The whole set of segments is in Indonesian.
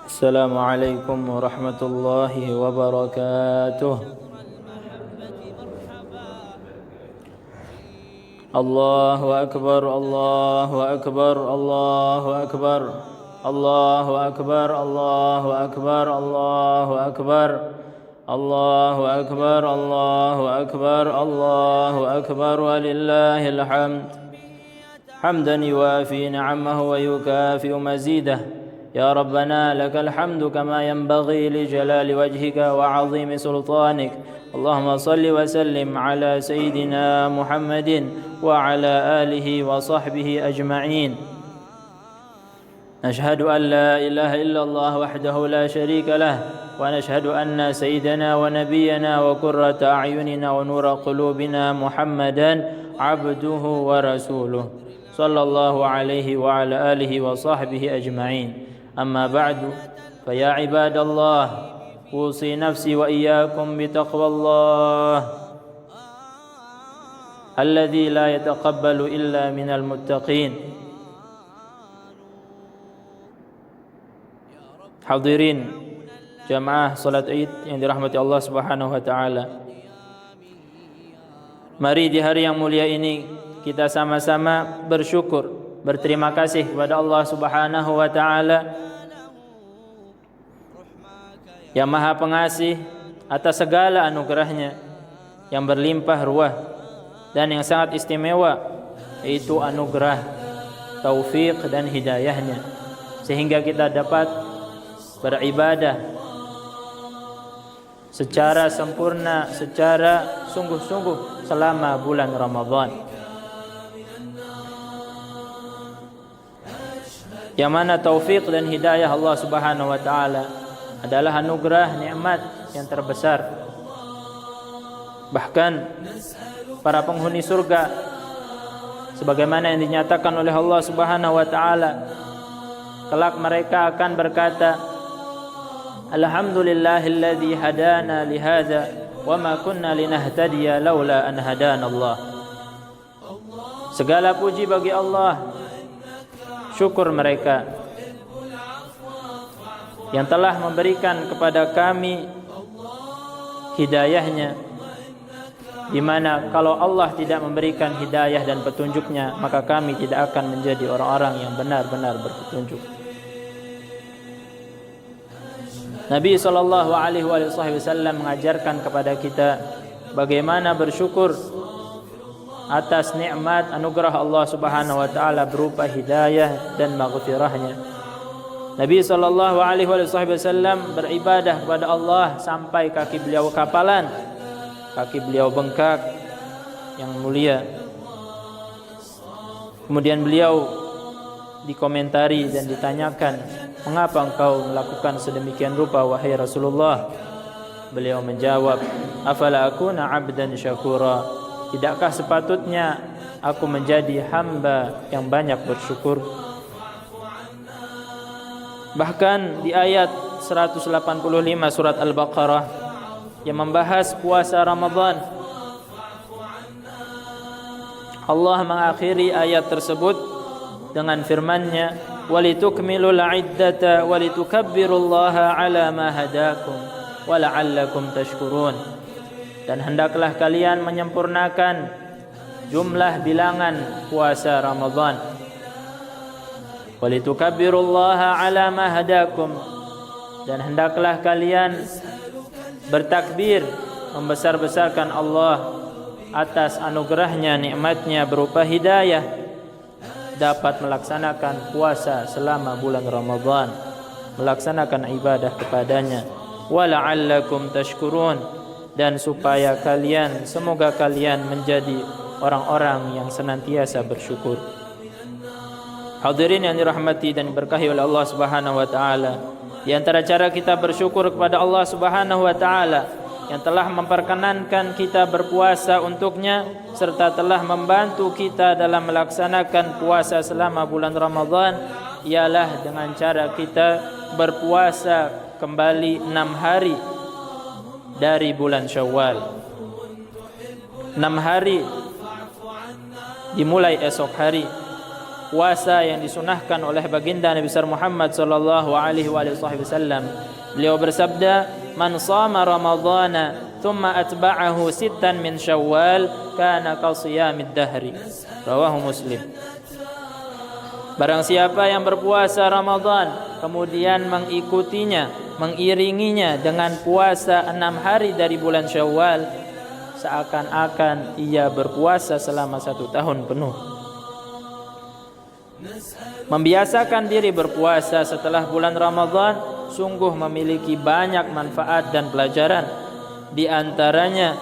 السلام عليكم ورحمة الله وبركاته. الله أكبر الله أكبر الله أكبر الله أكبر الله أكبر الله أكبر الله أكبر الله أكبر الله أكبر ولله الحمد حمدا يوافي نعمه ويكافئ مزيده. يا ربنا لك الحمد كما ينبغي لجلال وجهك وعظيم سلطانك. اللهم صل وسلم على سيدنا محمد وعلى آله وصحبه أجمعين. نشهد أن لا إله إلا الله وحده لا شريك له، ونشهد أن سيدنا ونبينا وقرة أعيننا ونور قلوبنا محمدا عبده ورسوله صلى الله عليه وعلى آله وصحبه أجمعين. أما بعد فيا عباد الله، أوصي نفسي وإياكم بتقوى الله الذي لا يتقبل إلا من المتقين. Hadirin jamaah salat Id yang dirahmati Allah Subhanahu wa taala. Mari di hari yang mulia ini kita sama-sama bersyukur, berterima kasih kepada Allah Subhanahu wa taala yang Maha Pengasih atas segala anugerahnya yang berlimpah ruah dan yang sangat istimewa, yaitu anugerah taufik dan hidayahnya, sehingga kita dapat beribadah secara sempurna, secara sungguh-sungguh selama bulan Ramadan, yang mana taufik dan hidayah Allah Subhanahu wa taala adalah anugerah nikmat yang terbesar. Bahkan para penghuni surga, sebagaimana yang dinyatakan oleh Allah Subhanahu wa taala, kelak mereka akan berkata, Alhamdulillahilladzi hadana lihada wa ma kunna linahtadiya laula an hadana Allah. Segala puji bagi Allah, syukur mereka yang telah memberikan kepada kami hidayahnya, di mana kalau Allah tidak memberikan hidayah dan petunjuknya, maka kami tidak akan menjadi orang-orang yang benar-benar berpetunjuk. Nabi SAW mengajarkan kepada kita bagaimana bersyukur atas nikmat anugerah Allah Subhanahu wa taala berupa hidayah dan maghfirahnya. Nabi SAW beribadah kepada Allah sampai kaki beliau kapalan, kaki beliau bengkak yang mulia. Kemudian beliau dikomentari dan ditanyakan, mengapa engkau melakukan sedemikian rupa wahai Rasulullah? Beliau menjawab, afala akuna abdan syakura, tidakkah sepatutnya aku menjadi hamba yang banyak bersyukur? Bahkan di ayat 185 surat Al-Baqarah yang membahas puasa Ramadan, Allah mengakhiri ayat tersebut dengan firman-Nya, walitukmilul iddata walitukabbirullaha ala ma hadakum wa la'allakum tashkurun. Dan hendaklah kalian menyempurnakan jumlah bilangan puasa Ramadan. Walitukabbirullaha ala ma hadakum, dan hendaklah kalian bertakbir, membesar-besarkan Allah atas anugerahnya, nikmatnya berupa hidayah, dapat melaksanakan puasa selama bulan Ramadan, melaksanakan ibadah kepadanya. Wa la'allakum tashkurun, dan supaya kalian, semoga kalian menjadi orang-orang yang senantiasa bersyukur. Hadirin yang dirahmati dan diberkahi oleh Allah Subhanahu wa taala, di antara cara kita bersyukur kepada Allah Subhanahu wa taala yang telah memperkenankan kita berpuasa untuknya serta telah membantu kita dalam melaksanakan puasa selama bulan Ramadan, ialah dengan cara kita berpuasa kembali 6 hari dari bulan Syawal. 6 hari dimulai esok hari puasa yang disunahkan oleh baginda Nabi besar Muhammad sallallahu alaihi wasallam. Beliau bersabda, "Man shama Ramadhana thumma atba'ahu sittan min Syawal kana ka shiyamid dahri." Rawahu Muslim. Barang siapa yang berpuasa Ramadan kemudian mengikutinya, mengiringinya dengan puasa 6 hari dari bulan Syawal, seakan-akan ia berpuasa selama 1 tahun penuh. Membiasakan diri berpuasa setelah bulan Ramadan sungguh memiliki banyak manfaat dan pelajaran. Di antaranya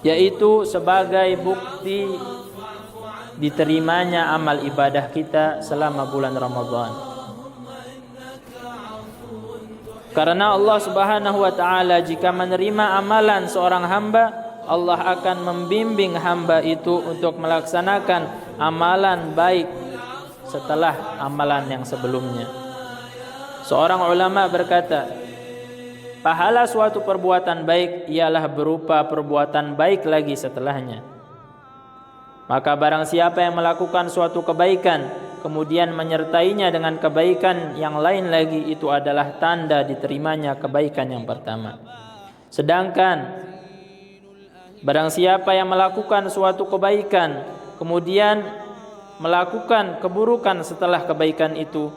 yaitu sebagai bukti diterimanya amal ibadah kita selama bulan Ramadan. Karena Allah Subhanahu wa taala jika menerima amalan seorang hamba, Allah akan membimbing hamba itu untuk melaksanakan amalan baik setelah amalan yang sebelumnya. Seorang ulama berkata, pahala suatu perbuatan baik ialah berupa perbuatan baik lagi setelahnya. Maka barang siapa yang melakukan suatu kebaikan kemudian menyertainya dengan kebaikan yang lain lagi, itu adalah tanda diterimanya kebaikan yang pertama. Sedangkan barang siapa yang melakukan suatu kebaikan kemudian melakukan keburukan setelah kebaikan itu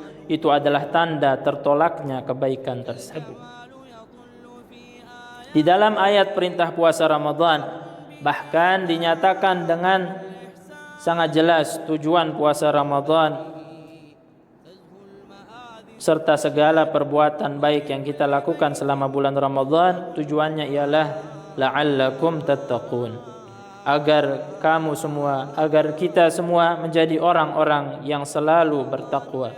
adalah tanda tertolaknya kebaikan tersebut. Di dalam ayat perintah puasa Ramadan bahkan dinyatakan dengan sangat jelas tujuan puasa Ramadan serta segala perbuatan baik yang kita lakukan selama bulan Ramadan, tujuannya ialah la'allakum tattaqun, agar kamu semua, agar kita semua menjadi orang-orang yang selalu bertakwa.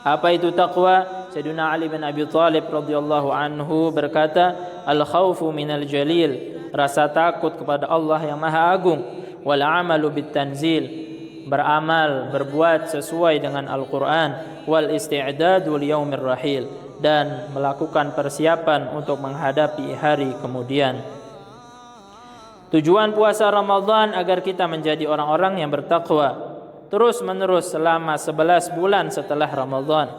Apa itu takwa? Sayyidina Ali bin Abi Thalib radhiyallahu anhu berkata, al-khaufu minal jalil, rasa takut kepada Allah yang Maha Agung, wal amalu bit tanzil, beramal berbuat sesuai dengan Al-Qur'an, wal isti'dadu li yaumir rahil, dan melakukan persiapan untuk menghadapi hari kemudian. Tujuan puasa Ramadan agar kita menjadi orang-orang yang bertakwa terus menerus selama 11 bulan setelah Ramadan.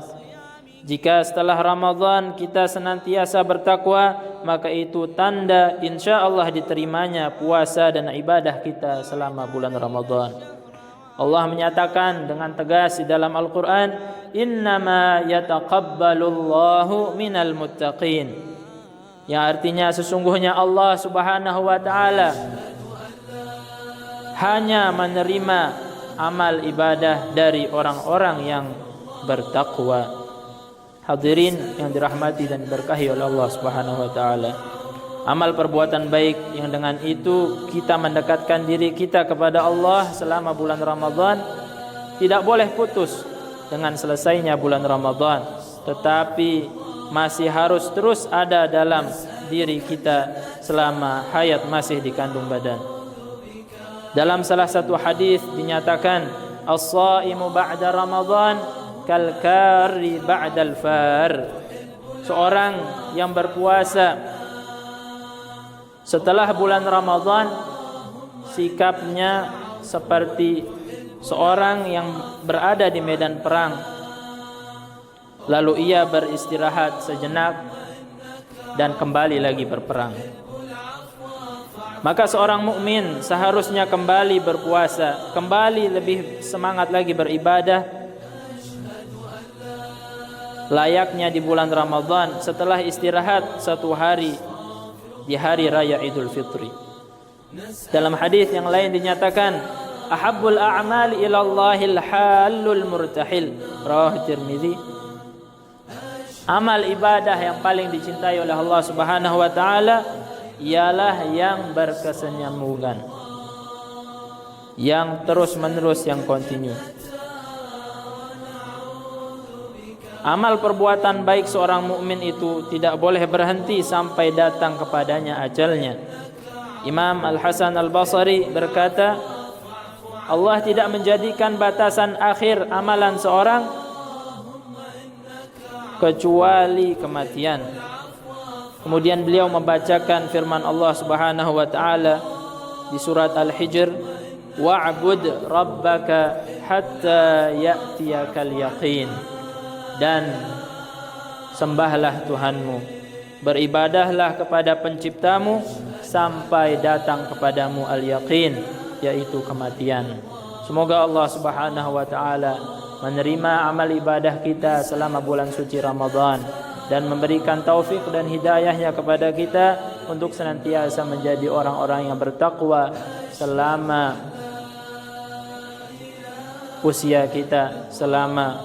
Jika setelah Ramadan kita senantiasa bertakwa, maka itu tanda insyaallah diterimanya puasa dan ibadah kita selama bulan Ramadan. Allah menyatakan dengan tegas di dalam Al-Quran, innama yataqabbalullahu minal muttaqin, yang artinya sesungguhnya Allah Subhanahu wa taala hanya menerima amal ibadah dari orang-orang yang bertakwa. Hadirin yang dirahmati dan diberkahi oleh Allah Subhanahu wa taala, amal perbuatan baik yang dengan itu kita mendekatkan diri kita kepada Allah selama bulan Ramadan tidak boleh putus dengan selesainya bulan Ramadan, tetapi masih harus terus ada dalam diri kita selama hayat masih dikandung badan. Dalam salah satu hadis dinyatakan, as-shaimu ba'da Ramadan kal kari ba'dal far, seorang yang berpuasa setelah bulan Ramadan sikapnya seperti seorang yang berada di medan perang lalu ia beristirahat sejenak dan kembali lagi berperang. Maka seorang mukmin seharusnya kembali berpuasa, kembali lebih semangat lagi beribadah layaknya di bulan Ramadan setelah istirahat 1 hari di hari raya Idul Fitri. Dalam hadis yang lain dinyatakan, ahabbul a'mali ilallahil halul murtahil, rawahu Tirmizi. Amal ibadah yang paling dicintai oleh Allah Subhanahu wa taala ialah yang berkesinambungan, yang terus-menerus, yang kontinu. Amal perbuatan baik seorang mukmin itu tidak boleh berhenti sampai datang kepadanya ajalnya. Imam Al-Hasan Al-Basri berkata, Allah tidak menjadikan batasan akhir amalan seorang kecuali kematian. Kemudian beliau membacakan firman Allah Subhanahu wa taala di surat Al-Hijr, wa'bud rabbaka hatta ya'tiyakal yaqin. Dan sembahlah Tuhanmu, beribadahlah kepada penciptamu sampai datang kepadamu al-yaqin, yaitu kematian. Semoga Allah Subhanahu wa taala menerima amal ibadah kita selama bulan suci Ramadan dan memberikan taufik dan hidayahnya kepada kita untuk senantiasa menjadi orang-orang yang bertakwa selama usia kita, selama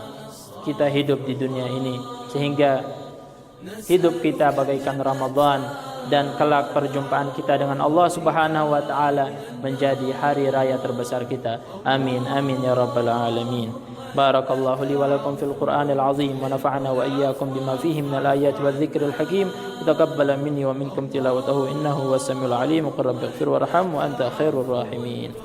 kita hidup di dunia ini, sehingga hidup kita bagaikan Ramadan dan kelak perjumpaan kita dengan Allah Subhanahu wa taala menjadi hari raya terbesar kita. Amin amin ya rabbal alamin. Barakallahu li wa lakum fil Qur'anil azim wa nafa'ana wa iyyakum bima fihi minal ayati wadh-dhikril hakim. Taqabbala minni wa minkum tilawatahu innahu huwas samiul alim. Qur rabbighfir warham wa anta khairur rahimin.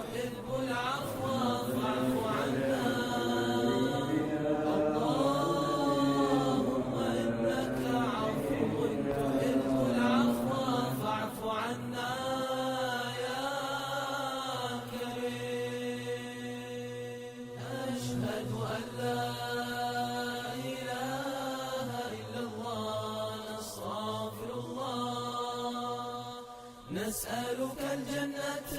نسألك الجنة